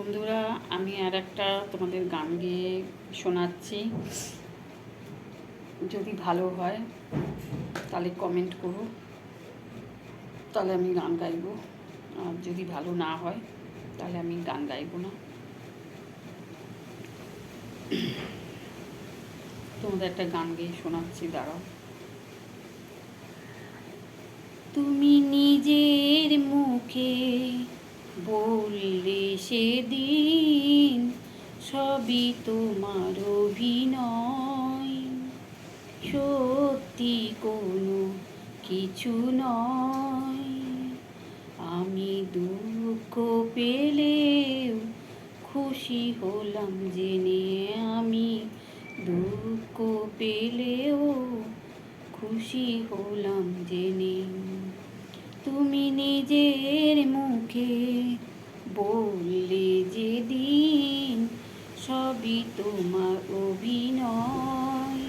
বন্ধুরা, আমি আর একটা তোমাদের গান গেয়ে শোনাচ্ছি। যদি ভালো হয় তাহলে কমেন্ট করো, তাহলে আমি গান গাইব। আর যদি ভালো না হয় তাহলে আমি গান গাইব না। তোমাদের একটা গান গেয়ে শোনাচ্ছি, দাঁড়াও। তুমি নিজের মুখে বললে সেদিন সবই তোমার অভিনয়, সত্যি কোনো কিছু নয়। আমি দুঃখ পেলেও খুশি হলাম জেনে, আমি দুঃখ পেলেও খুশি হলাম জেনে। তুমি নিজের মুখে বললে যেদিন সবই তোমার অভিনয়,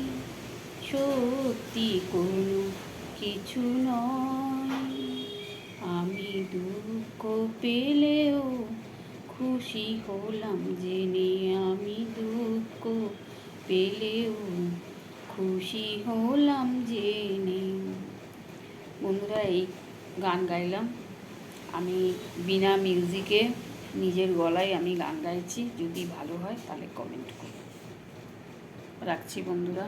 সত্যি কোনো কিছু নয়। আমি দুঃখ পেলেও খুশি হলাম জেনে, আমি দুঃখ পেলেও খুশি হলাম জেনে। বন্ধুরা, এই গান গাইলাম আমি বিনা মিউজিকে, নিজের গলায় আমি গান গাইছি। যদি ভালো হয় তাহলে কমেন্ট করো। রাখছি বন্ধুরা।